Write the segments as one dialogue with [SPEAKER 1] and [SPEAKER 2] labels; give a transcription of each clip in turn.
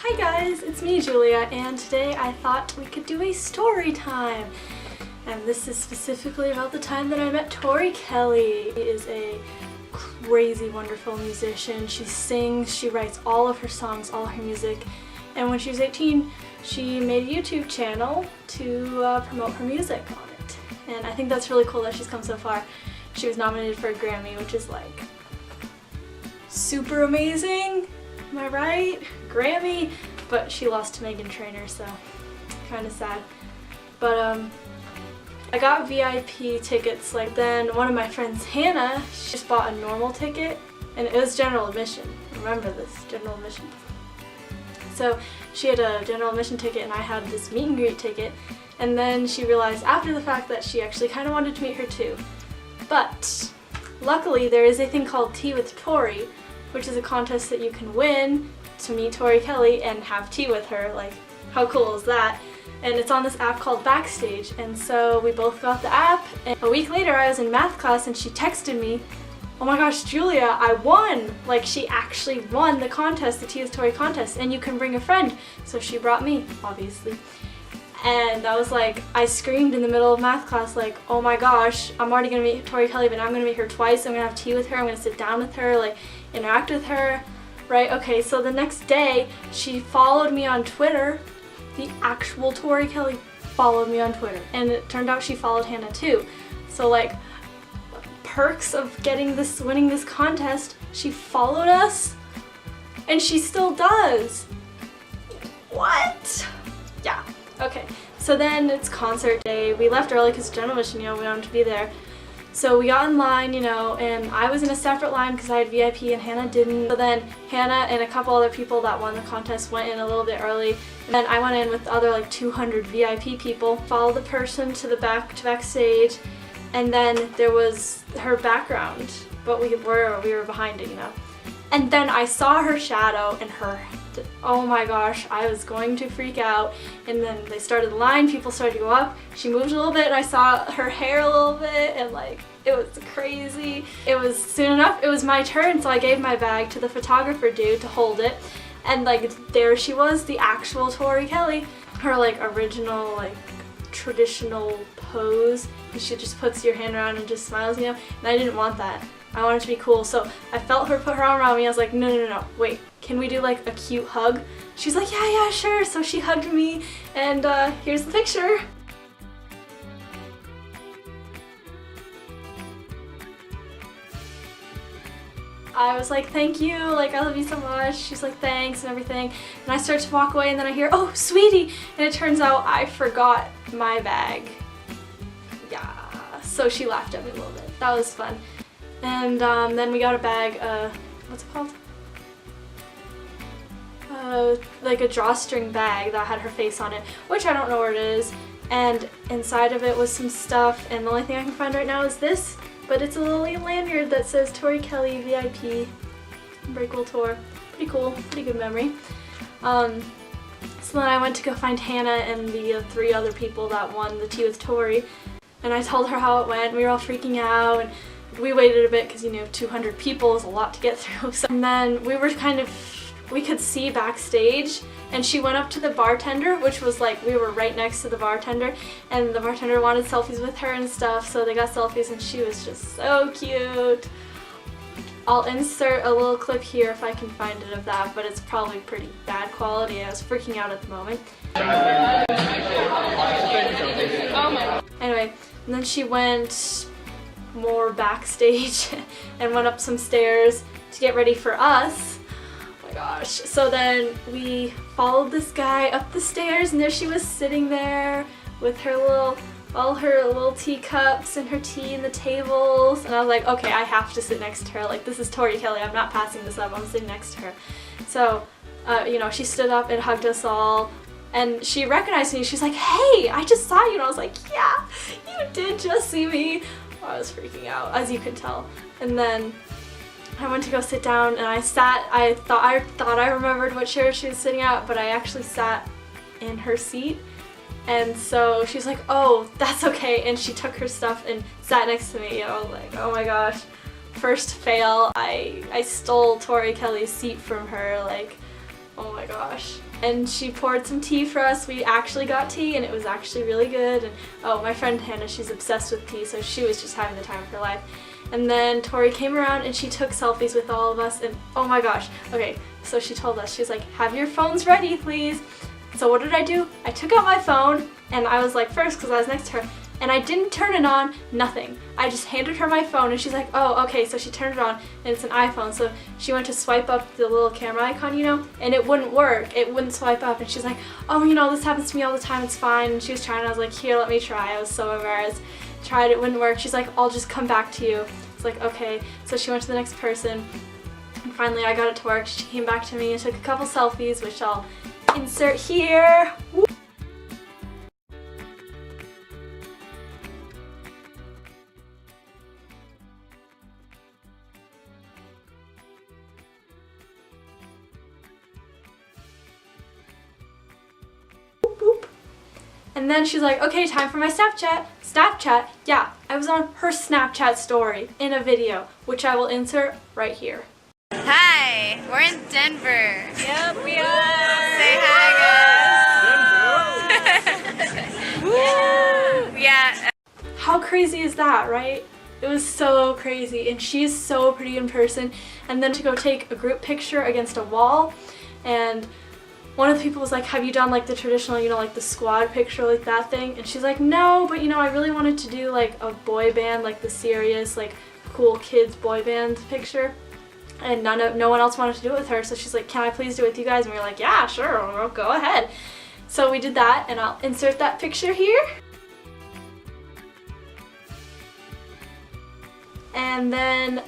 [SPEAKER 1] Hi guys, it's me Julia, and today I thought we could do a story time. And this is specifically about the time that I met Tori Kelly. She is a crazy wonderful musician. She sings, she writes all of her songs, all her music. And when she was 18, she made a YouTube channel to promote her music on it. And I think that's really cool that she's come so far. She was nominated for a Grammy, which is like super amazing. Am I right? Grammy, but she lost to Megan Trainor, so kind of sad. But I got VIP tickets. Like then one of my friends, Hannah, she just bought a normal ticket, and it was general admission. Remember this, general admission. So she had a general admission ticket, and I had this meet and greet ticket. And then she realized after the fact that she actually kind of wanted to meet her too. But luckily, there is a thing called Tea with Tori, which is a contest that you can win to meet Tori Kelly and have tea with her. Like, how cool is that? And it's on this app called Backstage, and so we both got the app, and a week later I was in math class and she texted me, "Oh my gosh, Julia, I won!" Like, she actually won the contest, the Tea with Tori contest, and you can bring a friend. So she brought me, obviously. And I was like, I screamed in the middle of math class like, oh my gosh, I'm already gonna meet Tori Kelly, but I'm gonna meet her twice. I'm gonna have tea with her, I'm gonna sit down with her, like interact with her, right? Okay, so the next day she followed me on Twitter. The actual Tori Kelly followed me on Twitter, and it turned out she followed Hannah too. So like, perks of winning this contest, she followed us, and she still does. What? Yeah. Okay, so then it's concert day. We left early because general admission, we wanted to be there. So we got in line, and I was in a separate line because I had VIP and Hannah didn't. So then Hannah and a couple other people that won the contest went in a little bit early. And then I went in with the other like 200 VIP people. Followed the person to the backstage, and then there was her background, but we were behind it, And then I saw her shadow and oh my gosh, I was going to freak out. And then they started the line, people started to go up. She moved a little bit and I saw her hair a little bit, and like, it was crazy. It was soon enough, it was my turn, so I gave my bag to the photographer dude to hold it. And like, there she was, the actual Tori Kelly. Her like original, like traditional pose. She just puts your hand around and just smiles, and I didn't want that. I wanted to be cool, so I felt her put her arm around me. I was like, no, wait, can we do like a cute hug? She's like, yeah, sure. So she hugged me, and here's the picture. I was like, thank you, like, I love you so much. She's like, thanks and everything. And I start to walk away, and then I hear, oh, sweetie. And it turns out I forgot my bag. Yeah, so she laughed at me a little bit. That was fun. And then we got a bag, what's it called? Like a drawstring bag that had her face on it, which I don't know where it is. And inside of it was some stuff, and the only thing I can find right now is this, but it's a little lanyard that says Tori Kelly VIP Breakable Tour. Pretty cool, pretty good memory. So then I went to go find Hannah and the 3 other people that won the Tea with Tori, and I told her how it went. We were all freaking out, and we waited a bit because 200 people is a lot to get through. So, and then we could see backstage, and she went up to the bartender, which was like, we were right next to the bartender, and the bartender wanted selfies with her and stuff, so they got selfies, and she was just so cute. I'll insert a little clip here if I can find it of that, but it's probably pretty bad quality. I was freaking out at the moment. Anyway, and then she went more backstage and went up some stairs to get ready for us. Oh my gosh. So then we followed this guy up the stairs, and there she was sitting there with all her little teacups and her tea and the tables, and I was like, okay, I have to sit next to her. Like, this is Tori Kelly, I'm not passing this up, I'm sitting next to her. So she stood up and hugged us all, and she recognized me. She's like, hey, I just saw you. And I was like, yeah, you did just see me. I was freaking out, as you can tell. And then I went to go sit down, and I thought I remembered what chair she was sitting at, but I actually sat in her seat. And so she's like, oh, that's okay. And she took her stuff and sat next to me. And I was like, oh my gosh, first fail. I stole Tori Kelly's seat from her. Like, Oh my gosh. And she poured some tea for us. We actually got tea and it was actually really good. And oh, my friend Hannah, she's obsessed with tea, so she was just having the time of her life. And then Tori came around and she took selfies with all of us, and oh my gosh. Okay, so she told us, she was like, have your phones ready, please. So what did I do? I took out my phone and I was like, first, because I was next to her, and I didn't turn it on, nothing. I just handed her my phone and she's like, oh, okay, so she turned it on and it's an iPhone. So she went to swipe up the little camera icon, you know, and it wouldn't work. It wouldn't swipe up, and she's like, oh, you know, this happens to me all the time, it's fine. And she was trying, and I was like, here, let me try. I was so embarrassed. Tried, it wouldn't work. She's like, I'll just come back to you. It's like, okay. So she went to the next person and finally I got it to work. She came back to me and took a couple selfies, which I'll insert here. Woo. And then she's like, okay, time for my Snapchat. Snapchat? Yeah, I was on her Snapchat story in a video, which I will insert right here.
[SPEAKER 2] Hi, we're in Denver.
[SPEAKER 3] Yep, we are.
[SPEAKER 2] Say hi, guys. Yeah.
[SPEAKER 1] How crazy is that, right? It was so crazy, and she's so pretty in person. And then to go take a group picture against a wall, and one of the people was like, have you done like the traditional, you know, like the squad picture, like that thing? And she's like, no, but you know, I really wanted to do like a boy band, like the serious, like cool kids boy band picture. And no one else wanted to do it with her, so she's like, can I please do it with you guys? And we were like, yeah, sure, well, go ahead. So we did that, and I'll insert that picture here. And then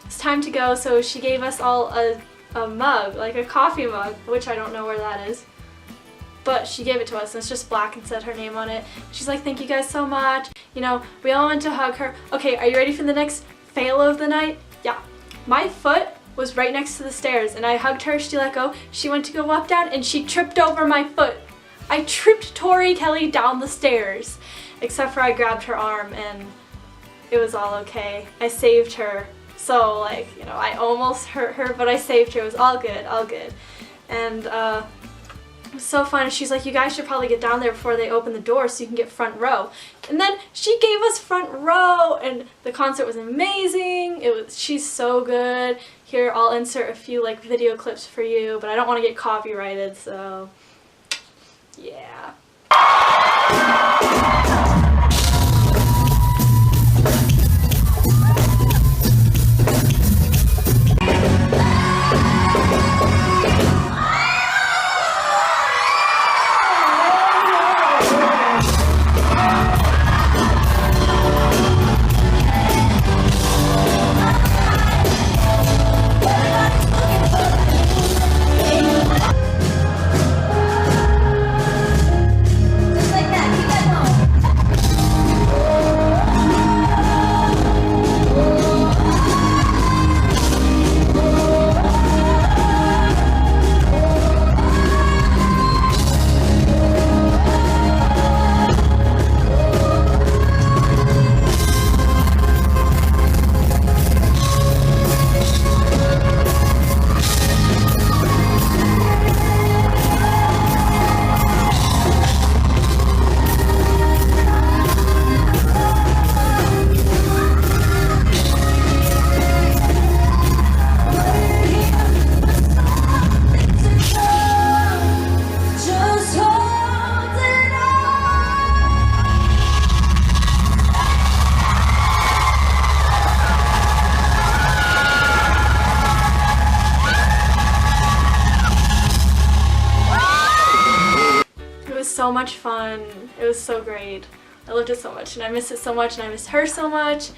[SPEAKER 1] it's time to go, so she gave us all a mug, like a coffee mug, which I don't know where that is. But she gave it to us, and it's just black and said her name on it. She's like, thank you guys so much. You know, we all went to hug her. Okay, are you ready for the next fail of the night? Yeah. My foot was right next to the stairs, and I hugged her, she let go. She went to go walk down, and she tripped over my foot. I tripped Tori Kelly down the stairs, except for I grabbed her arm, and it was all okay. I saved her. So, like, you know, I almost hurt her, but I saved her. It was all good, all good. And it was so fun. She's like, you guys should probably get down there before they open the door so you can get front row. And then she gave us front row, and the concert was amazing. She's so good. Here, I'll insert a few like video clips for you, but I don't want to get copyrighted, so yeah. So much fun. It was so great. I loved it so much, and I miss it so much, and I miss her so much.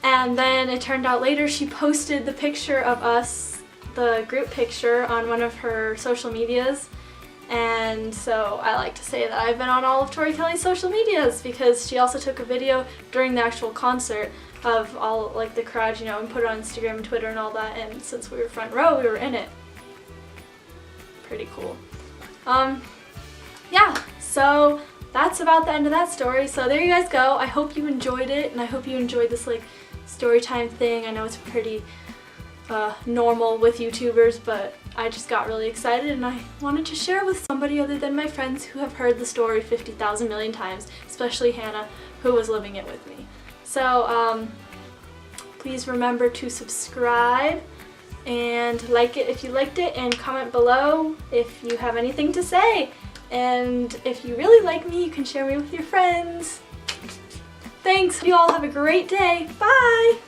[SPEAKER 1] And then it turned out later she posted the picture of us, the group picture, on one of her social medias. And so I like to say that I've been on all of Tori Kelly's social medias, because she also took a video during the actual concert of all like the crowd, you know, and put it on Instagram and Twitter and all that, and since we were front row, we were in it. Pretty cool. Yeah, so that's about the end of that story. So there you guys go. I hope you enjoyed it, and I hope you enjoyed this like story time thing. I know it's pretty normal with YouTubers, but I just got really excited and I wanted to share with somebody other than my friends who have heard the story 50,000 million times, especially Hannah, who was living it with me. So please remember to subscribe and like it if you liked it, and comment below if you have anything to say. And if you really like me, you can share me with your friends. Thanks. You all have a great day. Bye.